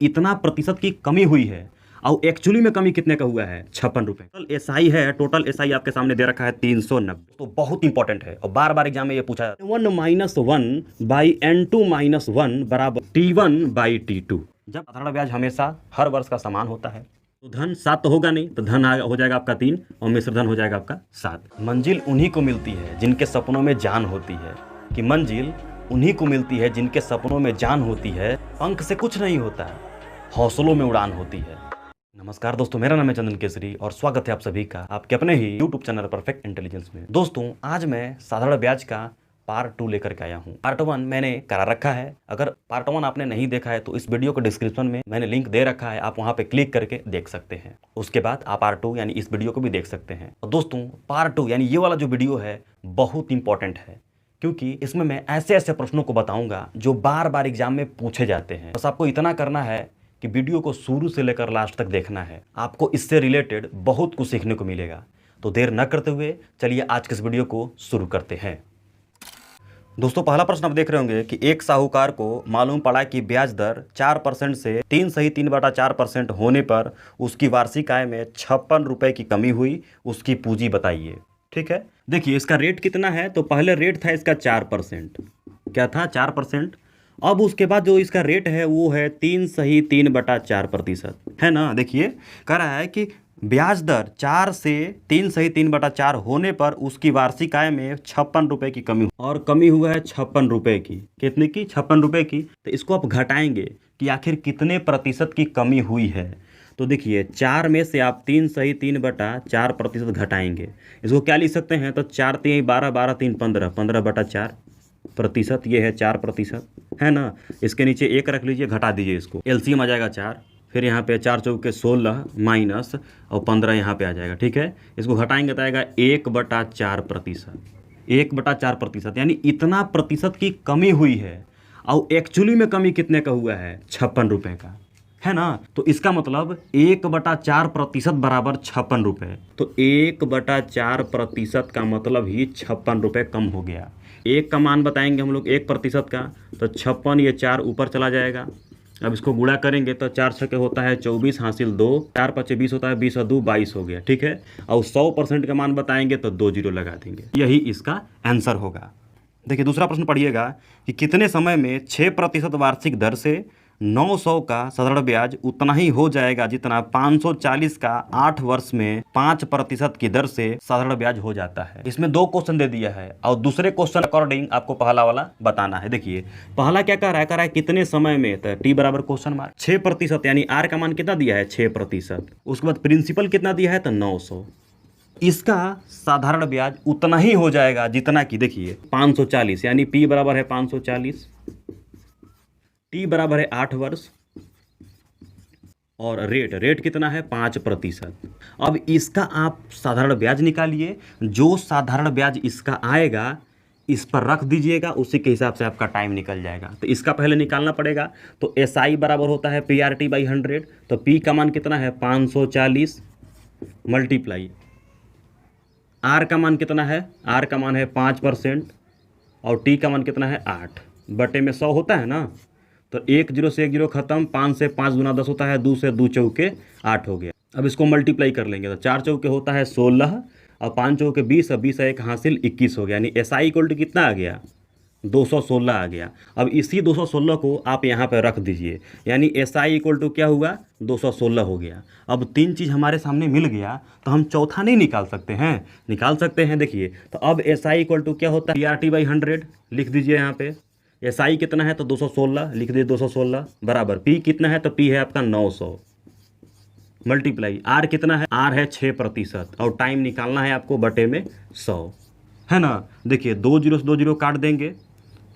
इतना प्रतिशत की कमी हुई है और एक्चुअली में कमी कितने का हुआ है 56 रुपए। टोटल एसआई है, टोटल एसआई आपके सामने दे रखा है 390। तो बहुत इंपॉर्टेंट है और बार बार एग्जाम में ये पूछा जाता है 1-1/N2-1 बराबर T1/T2। जब साधारण ब्याज हमेशा हर वर्ष का समान होता है तो धन 7 तो होगा नहीं, तो धन हो जाएगा आपका 3 और मिश्र धन हो जाएगा आपका 7। मंजिल उन्हीं को मिलती है जिनके सपनों में जान होती है, कि मंजिल उन्हीं को मिलती है जिनके सपनों में जान होती है। पंख से कुछ नहीं होता है, हौसलों में उड़ान होती है। नमस्कार दोस्तों, मेरा नाम है चंदन केसरी और स्वागत है आप सभी का आपके अपने ही यूट्यूब चैनल परफेक्ट इंटेलिजेंस में। दोस्तों, आज मैं साधारण ब्याज का पार्ट 2 लेकर के आया हूँ। पार्ट 1 मैंने करा रखा है। अगर पार्ट 1 आपने नहीं देखा है तो इस वीडियो के डिस्क्रिप्शन में मैंने लिंक दे रखा है, आप वहाँ पे क्लिक करके देख सकते हैं। उसके बाद आप पार्ट 2 यानी इस वीडियो को भी देख सकते हैं। और दोस्तों, पार्ट 2 यानी ये वाला जो वीडियो है बहुत इंपॉर्टेंट है, क्योंकि इसमें मैं ऐसे ऐसे प्रश्नों को बताऊंगा जो बार बार एग्जाम में पूछे जाते हैं। बस आपको इतना करना है कि वीडियो को शुरू से लेकर लास्ट तक देखना है, आपको इससे रिलेटेड बहुत कुछ सीखने को मिलेगा। तो देर न करते हुए चलिए आज के इस वीडियो को शुरू करते हैं। दोस्तों, पहला प्रश्न आप देख रहे होंगे कि एक साहूकार को मालूम पड़ा कि ब्याज दर 4% से 3/4% होने पर उसकी वार्षिक आय में 56 रुपए की कमी हुई, उसकी पूंजी बताइए। ठीक है, देखिए इसका रेट कितना है। तो पहले रेट था इसका 4%, क्या था 4%। अब उसके बाद जो इसका रेट है वो है 3/4%, है ना। देखिए कह रहा है कि ब्याज दर 4 से 3/4 होने पर उसकी वार्षिक आय में 56 रुपए की कमी, और कमी हुआ है 56 रुपए की। कितने की? 56 रुपए की। तो इसको आप घटाएंगे कि आखिर कितने प्रतिशत की कमी हुई है। तो देखिए 4 में से आप 3/4% घटाएंगे, इसको क्या लिख सकते हैं? तो 4 3 12 12 3 15 15/4%, ये है 4%, है ना। इसके नीचे 1 रख लीजिए, घटा दीजिए, इसको एलसीएम आ जाएगा 4। फिर यहाँ पे 4 चौके 16 माइनस और 15 यहाँ पे आ जाएगा। ठीक है, इसको घटाएंगे तो आएगा 1/4%। 1/4% यानी इतना प्रतिशत की कमी हुई है और एक्चुअली में कमी कितने का हुआ है? 56 रुपये का, है ना। तो इसका मतलब 1/4% बराबर 56 रुपये। तो 1/4% का मतलब ही 56 रुपये कम हो गया। एक का मान बताएंगे हम लोग 1% का, तो 56, ये 4 ऊपर चला जाएगा। अब इसको गुणा करेंगे तो 4 छके होता है 24 हासिल 2, 4 5 20 होता है 20 और 2 22 हो गया। ठीक है, और 100% का मान बताएंगे तो 2 जीरो लगा देंगे, यही इसका आंसर होगा। देखिए दूसरा प्रश्न पढ़िएगा कि कितने समय में 6% वार्षिक दर से 900 का साधारण ब्याज उतना ही हो जाएगा जितना 540 का 8 वर्ष में 5% की दर से साधारण ब्याज हो जाता है। इसमें 2 क्वेश्चन दे दिया है और दूसरे क्वेश्चन अकॉर्डिंग आपको पहला वाला बताना है। देखिए पहला क्या कह रहा है कितने समय में, तो टी बराबर क्वेश्चन मार्क 6% यानी आर का मान कितना दिया है 6%। उसके बाद प्रिंसिपल कितना दिया है तो 900। इसका साधारण ब्याज उतना ही हो जाएगा जितना कि देखिए 540 यानी पी बराबर है 540, टी बराबर है 8 वर्ष और रेट कितना है 5%। अब इसका आप साधारण ब्याज निकालिए, जो साधारण ब्याज इसका आएगा इस पर रख दीजिएगा, उसी के हिसाब से आपका टाइम निकल जाएगा। तो इसका पहले निकालना पड़ेगा। तो एसआई बराबर होता है PRT/100। तो पी का मान कितना है 540 मल्टीप्लाई आर का मान कितना है, आर का मान है 5% और टी का मान कितना है 8 बटे में 100 होता है ना। तो 1 0 से 1 0 खत्म, 5 से 5 गुना 10 होता है, 2 से 2 चौके 8 हो गया। अब इसको मल्टीप्लाई कर लेंगे तो 4 चौके होता है 16 और 5 चौके 20 और 20 एक हासिल 21 हो गया। यानी एसआई इक्वल टू कितना आ गया 216 आ गया। अब इसी 216 को आप यहाँ पर रख दीजिए, यानी एसआई इक्वल टू क्या हुआ 216 हो गया। अब 3 चीज़ हमारे सामने मिल गया तो हम चौथा नहीं निकाल सकते हैं? निकाल सकते हैं। देखिए तो अब एसआई इक्वल टू क्या होता है PRT/100 लिख दीजिए यहाँ पे। एसआई कितना है तो 216 लिख दीजिए, 216 बराबर पी कितना है तो पी है आपका 900 मल्टीप्लाई आर कितना है, आर है 6% और टाइम निकालना है आपको बटे में 100, है ना। देखिए 2 0 से 2 0 काट देंगे,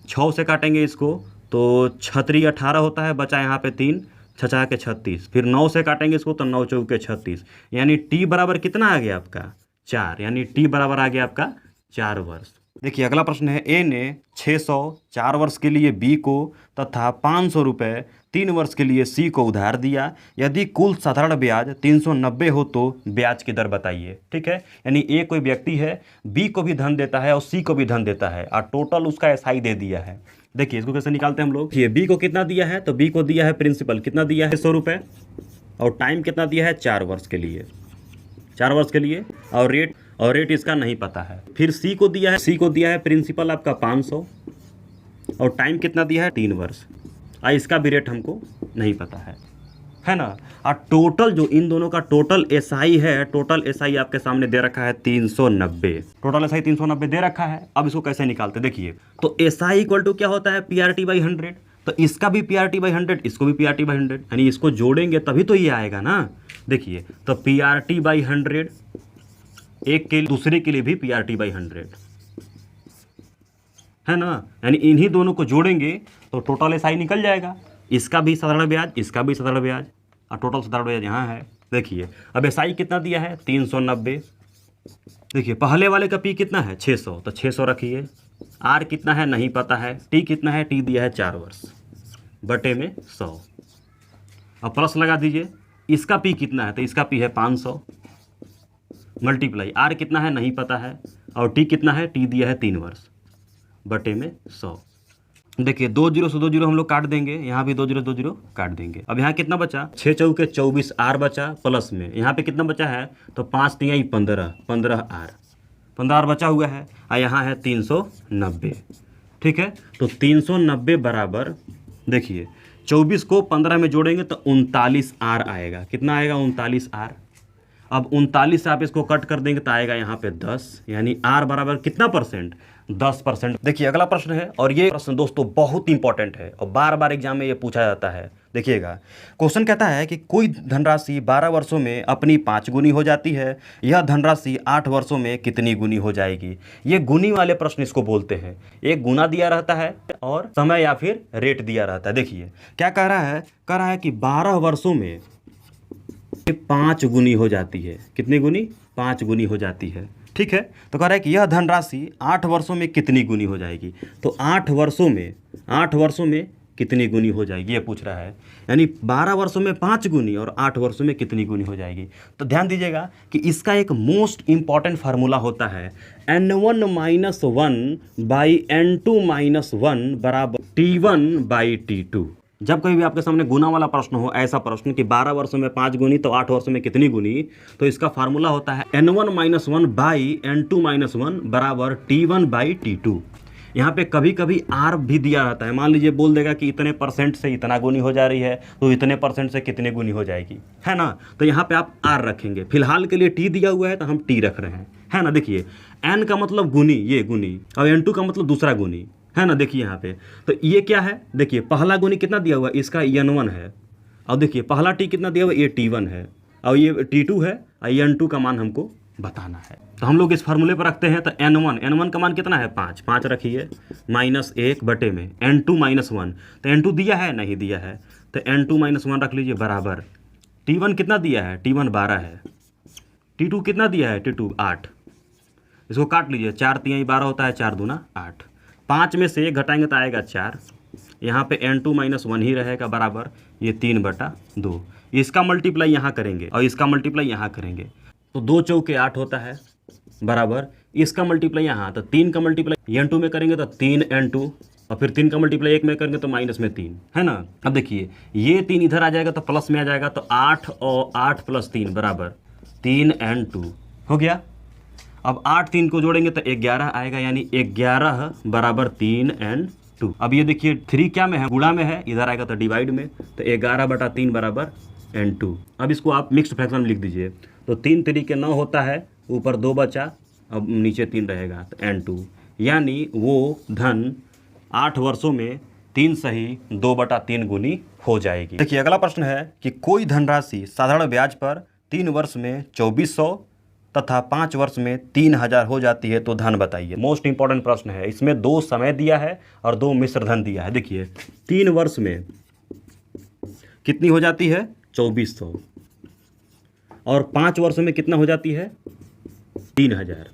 6 से काटेंगे इसको तो 6 18 होता है, बचा यहाँ पे 3 छचा के 36। फिर 9 से काटेंगे इसको तो 9 चौके 36, यानी टी बराबर कितना आ गया आपका 4, यानी टी बराबर आ गया आपका 4 वर्ष। देखिए अगला प्रश्न है, ए ने 600 4 वर्ष के लिए बी को तथा 500 रुपये 3 वर्ष के लिए सी को उधार दिया। यदि कुल साधारण ब्याज 390 हो तो ब्याज की दर बताइए। ठीक है, यानी ए कोई व्यक्ति है, बी को भी धन देता है और सी को भी धन देता है और टोटल उसका एसआई दे दिया है। देखिए इसको कैसे निकालते हैं हम लोग। ये बी को कितना दिया है, तो बी को दिया है प्रिंसिपल कितना दिया है 100 रुपये, और टाइम कितना दिया है 4 वर्ष के लिए, 4 वर्ष के लिए, और रेट इसका नहीं पता है। फिर सी को दिया है प्रिंसिपल आपका 500, और टाइम कितना दिया है 3 वर्ष, इसका भी रेट हमको नहीं पता है ना। और टोटल जो इन दोनों का टोटल एसआई है, टोटल एसआई आपके सामने दे रखा है 390, टोटल एसआई 390 दे रखा है। अब इसको कैसे निकालते देखिए, तो एसआई इक्वल टू क्या होता है PRT/100, तो इसका भी PRT/100, इसको भी PRT/100, यानी इसको जोड़ेंगे तभी तो ये आएगा ना। देखिए तो PRT/100 एक के दूसरे के लिए भी PRT/100 है ना, यानी इन्हीं दोनों को जोड़ेंगे तो टोटल एसआई निकल जाएगा। इसका भी साधारण ब्याज, इसका भी साधारण ब्याज, और टोटल साधारण ब्याज यहाँ है। देखिए अब एसआई कितना दिया है 390। देखिए पहले वाले का पी कितना है 600, तो 600 रखिए। आर कितना है नहीं पता है, टी कितना है, टी दिया है 4 वर्ष बटे में 100, अब प्लस लगा दीजिए। इसका पी कितना है, तो इसका पी है 500 मल्टीप्लाई, आर कितना है नहीं पता है, और टी कितना है, टी दिया है 3 वर्ष बटे में 100। देखिए 2 0 से 2 0 हम लोग काट देंगे, यहाँ भी 2 0 2 0 काट देंगे। अब यहाँ कितना बचा 6 चौके 24 आर बचा, प्लस में यहाँ पे कितना बचा है, तो 5 तिहाई 15 आर बचा हुआ है, और यहाँ है 390। ठीक है, तो 390 बराबर, देखिए 24 को 15 में जोड़ेंगे तो 39 आर आएगा। कितना आएगा 39 आर। अब 39 से आप इसको कट कर देंगे तो आएगा यहाँ पे 10, यानी आर बराबर कितना परसेंट 10%। देखिए अगला प्रश्न है, और ये प्रश्न दोस्तों बहुत इंपॉर्टेंट है और बार बार एग्जाम में ये पूछा जाता है। देखिएगा क्वेश्चन कहता है कि कोई धनराशि 12 वर्षों में अपनी 5 गुनी हो जाती है, यह धनराशि 8 वर्षों में कितनी गुनी हो जाएगी। ये गुनी वाले प्रश्न इसको बोलते हैं। एक गुना दिया रहता है और समय या फिर रेट दिया रहता है। देखिए क्या कह रहा है कि 12 वर्षों में 5 गुनी हो जाती है। कितनी गुनी 5 गुनी हो जाती है। ठीक है, तो कह रहा है कि यह धनराशि 8 वर्षों में कितनी गुनी हो जाएगी। तो 8 वर्षों में कितनी गुनी हो जाएगी ये पूछ रहा है, यानी 12 वर्षों में 5 गुनी और 8 वर्षों में कितनी गुनी हो जाएगी। तो ध्यान दीजिएगा कि इसका एक मोस्ट इंपॉर्टेंट फार्मूला होता है n1 - 1 / n2 - 1 बराबर T1/T2। जब कभी भी आपके सामने गुना वाला प्रश्न हो, ऐसा प्रश्न कि 12 वर्षों में 5 गुनी तो 8 वर्षों में कितनी गुनी, तो इसका फार्मूला होता है n1 - 1 / n2 - 1 बराबर T1/T2। यहाँ पे कभी कभी आर भी दिया रहता है। मान लीजिए बोल देगा कि इतने % से इतना गुनी हो जा रही है, तो इतने % से कितने गुनी हो जाएगी, है ना। तो यहाँ पे आप आर रखेंगे। फिलहाल के लिए टी दिया हुआ है तो हम टी रख रहे हैं, है ना। देखिए एन का मतलब गुनी, ये गुनी, और n2 का मतलब दूसरा गुनी, है ना। देखिए यहाँ पे तो ये क्या है, देखिए पहला गुनी कितना दिया हुआ है, इसका n1 है, और देखिए पहला टी कितना दिया हुआ है, ये T1 है, और ये T2 है, और ये n2 का मान हमको बताना है। तो हम लोग इस फार्मूले पर रखते हैं। तो n1 का मान कितना है 5 रखिए, -1 बटे में n2 - 1, तो n2 दिया है नहीं दिया है, तो n2 - 1 रख लीजिए बराबर T1 कितना दिया है, T1 12 है, T2 कितना दिया है, T2 8। इसको काट लीजिए, 4 तिहाई 12 होता है, 4 दूना 8। 5 में से 1 घटाएंगे तो आएगा 4। यहाँ पे n2 - 1 ही रहेगा बराबर ये 3/2। इसका मल्टीप्लाई यहाँ करेंगे और इसका मल्टीप्लाई यहाँ करेंगे, तो 2 चौके 8 होता है बराबर इसका मल्टीप्लाई यहाँ, तो 3 का मल्टीप्लाई n2 में करेंगे तो 3n2, और फिर 3 का मल्टीप्लाई 1 में करेंगे तो -3, है ना। अब देखिए ये 3 इधर आ जाएगा तो प्लस में आ जाएगा, तो 8 और 8 + 3 बराबर 3n2 हो गया। अब 8 3 को जोड़ेंगे तो 11 आएगा, यानी 11 बराबर 3n2। अब ये देखिए 3 क्या में है, गुणा में है, इधर आएगा तो डिवाइड में, तो 11/3 बराबर n2। अब इसको आप मिक्स्ड फ्रैक्शन में लिख दीजिए, तो 3 3 के 9 होता है, ऊपर 2 बचा, अब नीचे 3 रहेगा, तो n2, यानी वो धन 8 वर्षों में 3 सही 2/3 गुनी हो जाएगी। देखिए अगला प्रश्न है कि कोई धनराशि साधारण ब्याज पर 3 वर्ष में 2400 तथा 5 वर्ष में 3000 हो जाती है, तो धन बताइए। मोस्ट इंपॉर्टेंट प्रश्न है। इसमें 2 समय दिया है और 2 मिश्र धन दिया है। देखिए 3 वर्ष में कितनी हो जाती है 2400, और 5 वर्षों में कितना हो जाती है 3000।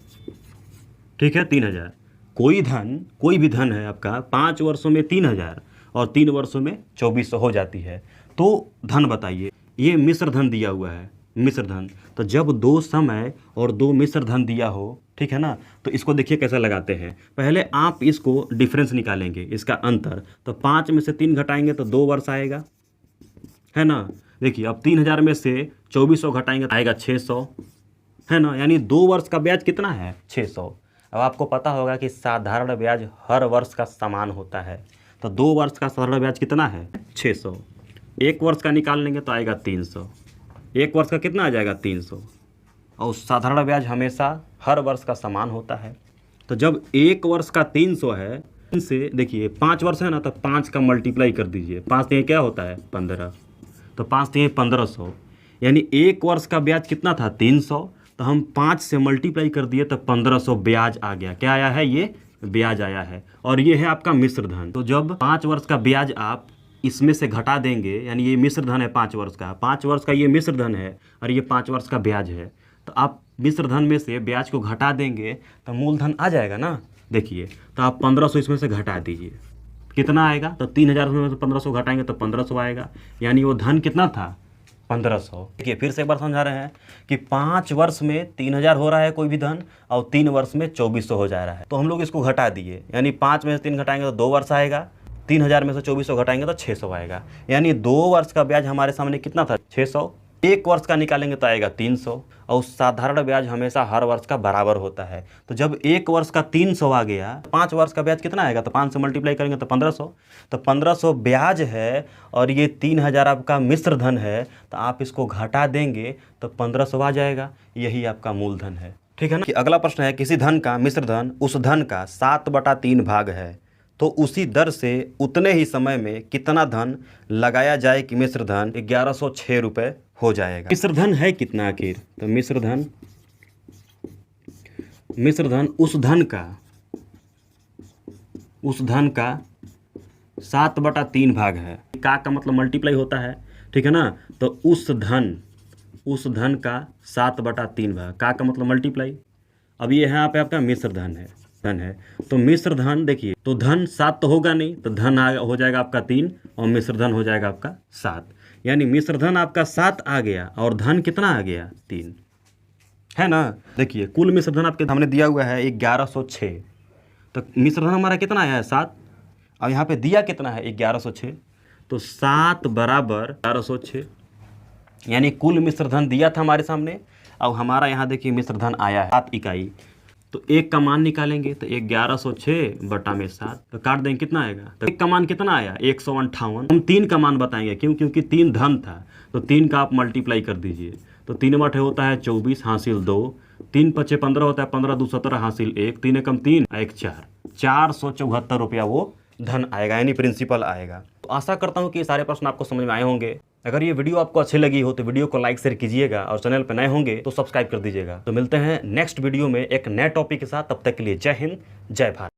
ठीक है 3000। कोई भी धन है आपका 5 वर्षों में 3000 और 3 वर्षों में 2400 हो जाती है, तो धन बताइए। ये मिश्र धन दिया हुआ है, मिश्र धन। तो जब 2 समय और 2 मिश्र धन दिया हो, ठीक है ना, तो इसको देखिए कैसे लगाते हैं। पहले आप इसको डिफरेंस निकालेंगे, इसका अंतर। तो 5 में से 3 घटाएंगे तो 2 वर्ष आएगा, है ना। देखिए अब 3000 में से 2400 घटाएंगे तो आएगा 600, है ना। यानी 2 वर्ष का ब्याज कितना है, 600। अब आपको पता होगा कि साधारण ब्याज हर वर्ष का समान होता है। तो 2 वर्ष का साधारण ब्याज कितना है, 600। 1 वर्ष का निकाल लेंगे तो आएगा 300। 1 वर्ष का कितना आ जाएगा, 300। और साधारण ब्याज हमेशा हर वर्ष का समान होता है। तो जब 1 वर्ष का 300 है, इनसे देखिए 5 वर्ष है ना, तो 5 का मल्टीप्लाई कर दीजिए। 5 से क्या होता है, 15। तो 5 से 1500, यानी 1 वर्ष का ब्याज कितना था, 300। तो हम 5 से मल्टीप्लाई कर दिए तो 1500 ब्याज आ गया। क्या आया है, ये ब्याज आया है। और ये है आपका मिश्र धन। तो जब 5 वर्ष का ब्याज आप इसमें से घटा देंगे, यानी ये मिश्र धन है 5 वर्ष का, 5 वर्ष का ये मिश्र धन है और ये 5 वर्ष का ब्याज है। तो आप मिश्र धन में से ब्याज को घटा देंगे तो मूलधन आ जाएगा ना। देखिए तो आप 1500 इसमें से घटा दीजिए, कितना आएगा, तो 3000 में से 1500 घटाएंगे तो 1500 आएगा। यानी वो धन कितना था, 1500। देखिए फिर से एक बार समझा रहे हैं कि 5 वर्ष में 3000 हो रहा है कोई भी धन, और 3 वर्ष में 2400 हो जा रहा है। तो हम लोग इसको घटा दिए, यानी 5 में से 3 घटाएंगे तो 2 वर्ष आएगा। 3000 में से 2400 घटाएंगे तो 600 आएगा। यानी 2 वर्ष का ब्याज हमारे सामने कितना था, 600। 1 वर्ष का निकालेंगे तो आएगा 300। और साधारण ब्याज हमेशा हर वर्ष का बराबर होता है। तो जब 1 वर्ष का 300 आ गया, 5 वर्ष का ब्याज कितना आएगा, तो 5 से मल्टीप्लाई करेंगे तो 1500। तो 1500 ब्याज है और ये 3000 आपका मिश्र धन है। तो आप इसको घटा देंगे तो 1500 आ जाएगा। यही आपका मूलधन है, ठीक है ना। कि अगला प्रश्न है, किसी धन का मिश्र धन उस धन का 7/3 भाग है, तो उसी दर से उतने ही समय में कितना धन लगाया जाए कि मिश्र धन 1106 रुपये हो जाएगा। मिश्र धन है कितना आखिर, तो मिश्र धन उस धन का 7/3 भाग है। का मतलब मल्टीप्लाई होता है, ठीक है ना। तो उस धन का 7/3 भाग, का मतलब मल्टीप्लाई। अब ये यहाँ पे आपका मिश्र धन है। तो मिश्र धन देखिए, तो धन 7 तो होगा नहीं, तो धन हो जाएगा आपका 3 और मिश्र धन हो जाएगा आपका 7। यानी मिश्र धन आपका 7 आ गया और धन कितना आ गया, 3, है ना। देखिए कुल मिश्र धन आपके सामने दिया हुआ है 1106। तो मिश्र धन हमारा कितना आया है, 7। अब यहाँ पे दिया कितना है, 1106। तो 7 बराबर 1106, यानी कुल मिश्र धन दिया था हमारे सामने। अब हमारा यहाँ देखिए मिश्र धन आया है 7 इकाई। तो 1 का मान निकालेंगे तो 1106/7, तो काट देंगे कितना आएगा। तो 1 का मान कितना आया, 158। हम 3 का मान बताएंगे, क्यों, क्योंकि 3 धन था। तो 3 का आप मल्टीप्लाई कर दीजिए। तो 3 बटे होता है 24 हासिल 2, 3 पचे 15 होता है, 15 2 17 हासिल 1, 3 एकम 3 1 4, 474 रुपया वो धन आएगा, यानी प्रिंसिपल आएगा। तो आशा करता हूँ कि ये सारे प्रश्न आपको समझ में आए होंगे। अगर ये वीडियो आपको अच्छी लगी हो तो वीडियो को लाइक शेयर कीजिएगा, और चैनल पर नए होंगे तो सब्सक्राइब कर दीजिएगा। तो मिलते हैं नेक्स्ट वीडियो में एक नए टॉपिक के साथ। तब तक के लिए जय हिंद, जय भारत।